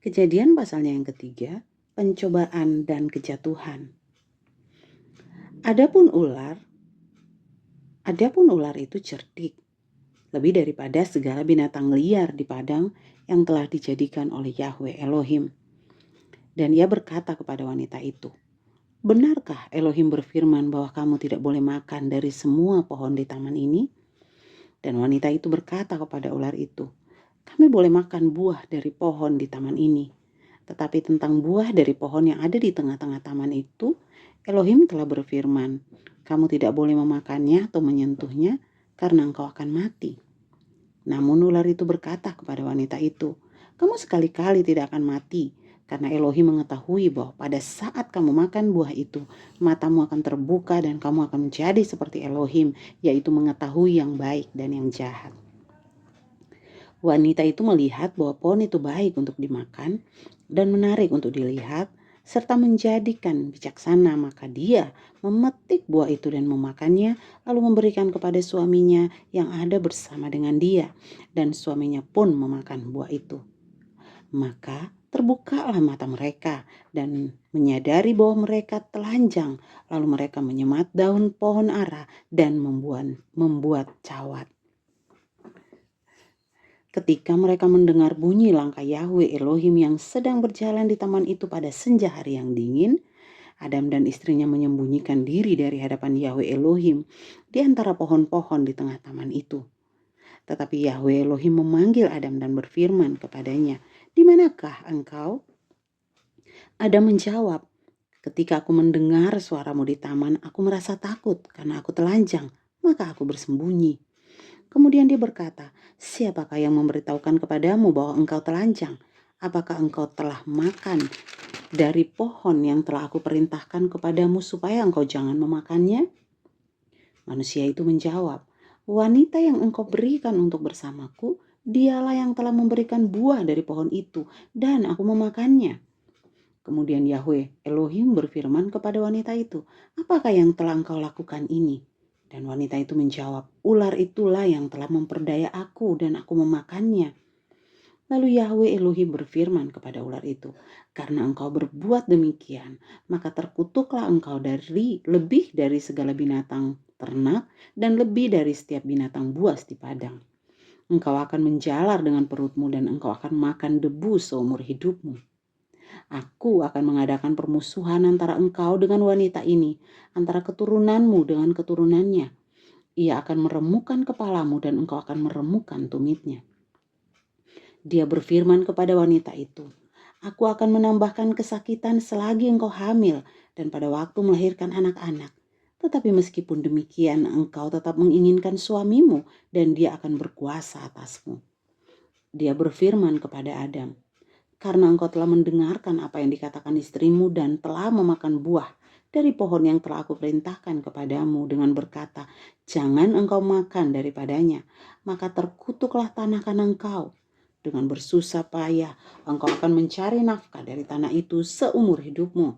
Kejadian pasalnya yang ketiga, pencobaan dan kejatuhan. Adapun ular itu cerdik, lebih daripada segala binatang liar di padang yang telah dijadikan oleh Yahweh Elohim. Dan ia berkata kepada wanita itu, "Benarkah Elohim berfirman bahwa kamu tidak boleh makan dari semua pohon di taman ini?" Dan wanita itu berkata kepada ular itu, "Kami boleh makan buah dari pohon di taman ini. Tetapi tentang buah dari pohon yang ada di tengah-tengah taman itu, Elohim telah berfirman, kamu tidak boleh memakannya atau menyentuhnya karena engkau akan mati." Namun ular itu berkata kepada wanita itu, "Kamu sekali-kali tidak akan mati, karena Elohim mengetahui bahwa pada saat kamu makan buah itu, matamu akan terbuka dan kamu akan menjadi seperti Elohim, yaitu mengetahui yang baik dan yang jahat." Wanita itu melihat bahwa pohon itu baik untuk dimakan dan menarik untuk dilihat, serta menjadikan bijaksana, maka dia memetik buah itu dan memakannya, lalu memberikan kepada suaminya yang ada bersama dengan dia, dan suaminya pun memakan buah itu. Maka terbukalah mata mereka dan menyadari bahwa mereka telanjang, lalu mereka menyemat daun pohon ara dan membuat cawat. Ketika mereka mendengar bunyi langkah Yahweh Elohim yang sedang berjalan di taman itu pada senja hari yang dingin, Adam dan istrinya menyembunyikan diri dari hadapan Yahweh Elohim di antara pohon-pohon di tengah taman itu. Tetapi Yahweh Elohim memanggil Adam dan berfirman kepadanya, "Di manakah engkau?" Adam menjawab, "Ketika aku mendengar suaramu di taman, aku merasa takut karena aku telanjang, maka aku bersembunyi." Kemudian dia berkata, "Siapakah yang memberitahukan kepadamu bahwa engkau telanjang? Apakah engkau telah makan dari pohon yang telah aku perintahkan kepadamu supaya engkau jangan memakannya?" Manusia itu menjawab, "Wanita yang engkau berikan untuk bersamaku, dialah yang telah memberikan buah dari pohon itu, dan aku memakannya." Kemudian Yahweh Elohim berfirman kepada wanita itu, "Apakah yang telah engkau lakukan ini?" Dan wanita itu menjawab, "Ular itulah yang telah memperdaya aku dan aku memakannya." Lalu Yahweh Elohim berfirman kepada ular itu, "Karena engkau berbuat demikian, maka terkutuklah engkau lebih dari segala binatang ternak dan lebih dari setiap binatang buas di padang. Engkau akan menjalar dengan perutmu dan engkau akan makan debu seumur hidupmu. Aku akan mengadakan permusuhan antara engkau dengan wanita ini, antara keturunanmu dengan keturunannya. Ia akan meremukkan kepalamu dan engkau akan meremukkan tumitnya." Dia berfirman kepada wanita itu, "Aku akan menambahkan kesakitan selagi engkau hamil dan pada waktu melahirkan anak-anak. Tetapi meskipun demikian engkau tetap menginginkan suamimu dan dia akan berkuasa atasmu." Dia berfirman kepada Adam, "Karena engkau telah mendengarkan apa yang dikatakan istrimu dan telah memakan buah dari pohon yang telah aku perintahkan kepadamu dengan berkata, 'Jangan engkau makan daripadanya,' maka terkutuklah tanah kanan engkau. Dengan bersusah payah engkau akan mencari nafkah dari tanah itu seumur hidupmu.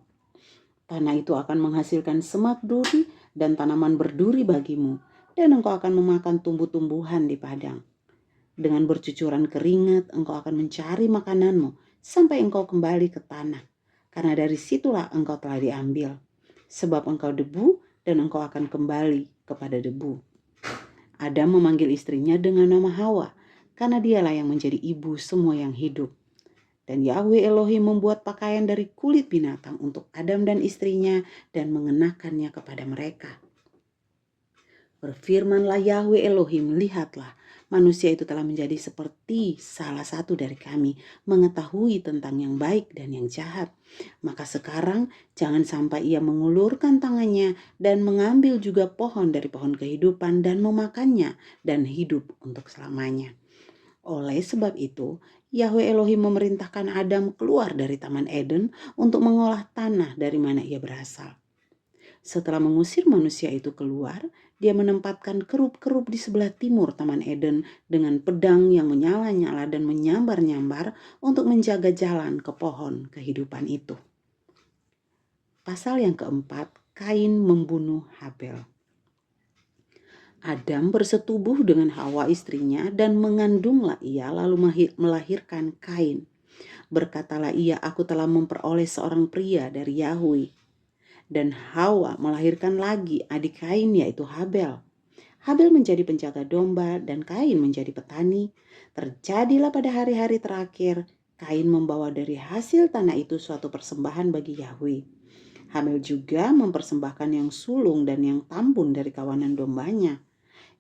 Tanah itu akan menghasilkan semak duri dan tanaman berduri bagimu, dan engkau akan memakan tumbuh-tumbuhan di padang. Dengan bercucuran keringat engkau akan mencari makananmu sampai engkau kembali ke tanah, karena dari situlah engkau telah diambil. Sebab engkau debu dan engkau akan kembali kepada debu." Adam memanggil istrinya dengan nama Hawa, karena dialah yang menjadi ibu semua yang hidup. Dan Yahweh Elohim membuat pakaian dari kulit binatang untuk Adam dan istrinya dan mengenakannya kepada mereka. Berfirmanlah Yahweh Elohim, "Lihatlah, manusia itu telah menjadi seperti salah satu dari kami, mengetahui tentang yang baik dan yang jahat. Maka sekarang jangan sampai ia mengulurkan tangannya dan mengambil juga pohon dari pohon kehidupan dan memakannya dan hidup untuk selamanya." Oleh sebab itu, Yahweh Elohim memerintahkan Adam keluar dari Taman Eden untuk mengolah tanah dari mana ia berasal. Setelah mengusir manusia itu keluar, dia menempatkan kerup-kerup di sebelah timur Taman Eden dengan pedang yang menyala-nyala dan menyambar-nyambar untuk menjaga jalan ke pohon kehidupan itu. Pasal yang keempat, Kain membunuh Habel. Adam bersetubuh dengan Hawa istrinya dan mengandunglah ia lalu melahirkan Kain. Berkatalah ia, aku telah memperoleh seorang pria dari Yahweh. Dan Hawa melahirkan lagi adik Kain, yaitu Habel. Habel menjadi penjaga domba dan Kain menjadi petani. Terjadilah pada hari-hari terakhir, Kain membawa dari hasil tanah itu suatu persembahan bagi Yahweh. Habel juga mempersembahkan yang sulung dan yang tambun dari kawanan dombanya.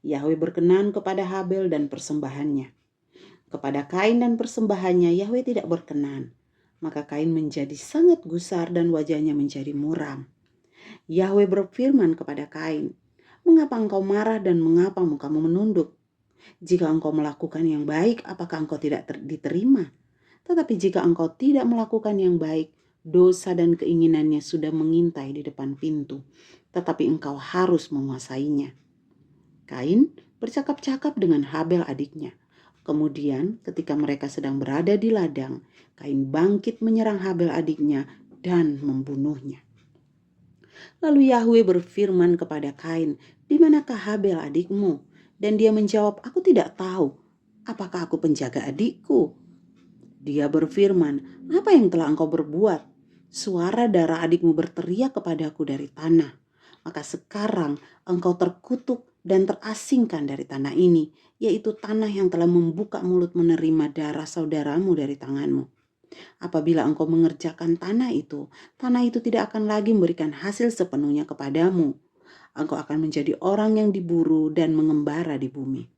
Yahweh berkenan kepada Habel dan persembahannya. Kepada Kain dan persembahannya Yahweh tidak berkenan. Maka Kain menjadi sangat gusar dan wajahnya menjadi muram. Yahweh berfirman kepada Kain, mengapa engkau marah dan mengapa mukamu menunduk? Jika engkau melakukan yang baik, apakah engkau tidak diterima? Tetapi jika engkau tidak melakukan yang baik, dosa dan keinginannya sudah mengintai di depan pintu, tetapi engkau harus menguasainya. Kain bercakap-cakap dengan Habel adiknya. Kemudian ketika mereka sedang berada di ladang, Kain bangkit menyerang Habel adiknya dan membunuhnya. Lalu Yahweh berfirman kepada Kain, di manakah Habel adikmu? Dan dia menjawab, aku tidak tahu. Apakah aku penjaga adikku? Dia berfirman, apa yang telah engkau berbuat? Suara darah adikmu berteriak kepadaku dari tanah. Maka sekarang engkau terkutuk dan terasingkan dari tanah ini, yaitu tanah yang telah membuka mulut menerima darah saudaramu dari tanganmu. Apabila engkau mengerjakan tanah itu tidak akan lagi memberikan hasil sepenuhnya kepadamu. Engkau akan menjadi orang yang diburu dan mengembara di bumi.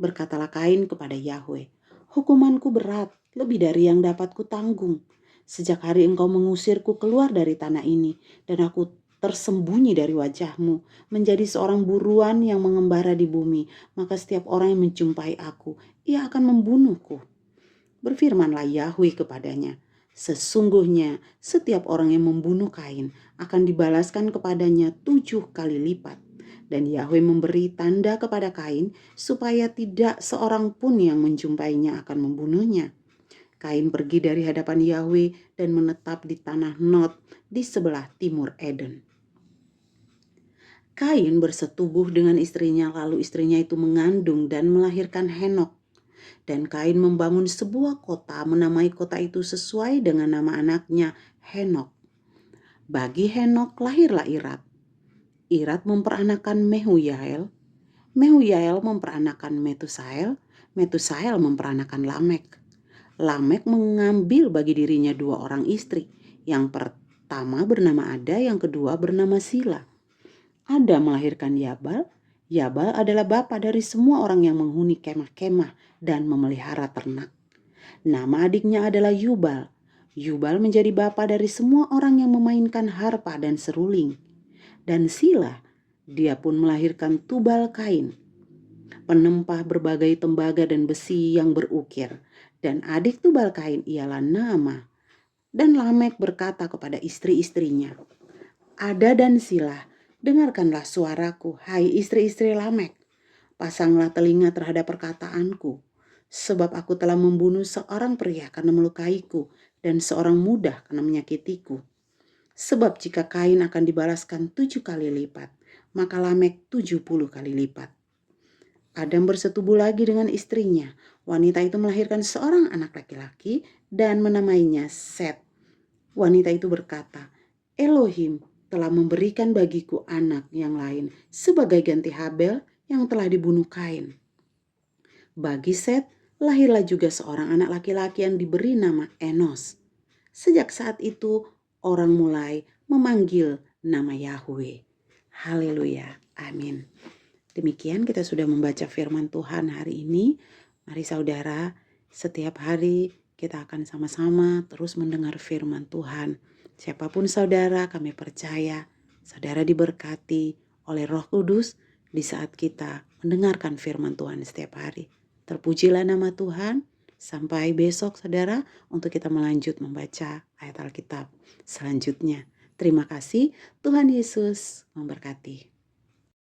Berkatalah Kain kepada Yahweh, hukumanku berat, lebih dari yang dapat kutanggung. Sejak hari engkau mengusirku keluar dari tanah ini, dan aku tersembunyi dari wajahmu, menjadi seorang buruan yang mengembara di bumi, maka setiap orang yang menjumpai aku, ia akan membunuhku. Berfirmanlah Yahweh kepadanya, sesungguhnya setiap orang yang membunuh Kain akan dibalaskan kepadanya 7 kali lipat. Dan Yahweh memberi tanda kepada Kain supaya tidak seorang pun yang menjumpainya akan membunuhnya. Kain pergi dari hadapan Yahweh dan menetap di tanah Nod di sebelah timur Eden. Kain bersetubuh dengan istrinya, lalu istrinya itu mengandung dan melahirkan Henok. Dan Kain membangun sebuah kota, menamai kota itu sesuai dengan nama anaknya, Henok. Bagi Henok lahirlah Irat. Irat memperanakan Mehuyael. Mehuyael memperanakan Metusael. Metusael memperanakan Lamek. Lamek mengambil bagi dirinya 2 orang istri. Yang pertama bernama Ada, yang kedua bernama Sila. Ada melahirkan Yabal. Yabal adalah bapa dari semua orang yang menghuni kemah-kemah dan memelihara ternak. Nama adiknya adalah Yubal. Yubal menjadi bapa dari semua orang yang memainkan harpa dan seruling. Dan Sila, dia pun melahirkan Tubal Kain, penempah berbagai tembaga dan besi yang berukir. Dan adik Tubal Kain ialah Naamah. Dan Lamek berkata kepada istri-istrinya, Ada dan Sila, dengarkanlah suaraku, hai istri-istri Lamek. Pasanglah telinga terhadap perkataanku, sebab aku telah membunuh seorang pria karena melukaiku dan seorang muda karena menyakitiku. Sebab jika Kain akan dibalaskan 7 kali lipat, maka Lamek 70 kali lipat. Adam bersetubuh lagi dengan istrinya. Wanita itu melahirkan seorang anak laki-laki dan menamainya Set. Wanita itu berkata, Elohim telah memberikan bagiku anak yang lain sebagai ganti Habel yang telah dibunuh Kain. Bagi Set lahirlah juga seorang anak laki-laki yang diberi nama Enos. Sejak saat itu orang mulai memanggil nama Yahweh. Haleluya, amin. Demikian kita sudah membaca firman Tuhan hari ini. Mari saudara, setiap hari kita akan sama-sama terus mendengar firman Tuhan. Siapapun saudara, kami percaya saudara diberkati oleh Roh Kudus di saat kita mendengarkan firman Tuhan setiap hari. Terpujilah nama Tuhan. Sampai besok saudara untuk kita melanjut membaca ayat Alkitab selanjutnya. Terima kasih, Tuhan Yesus memberkati.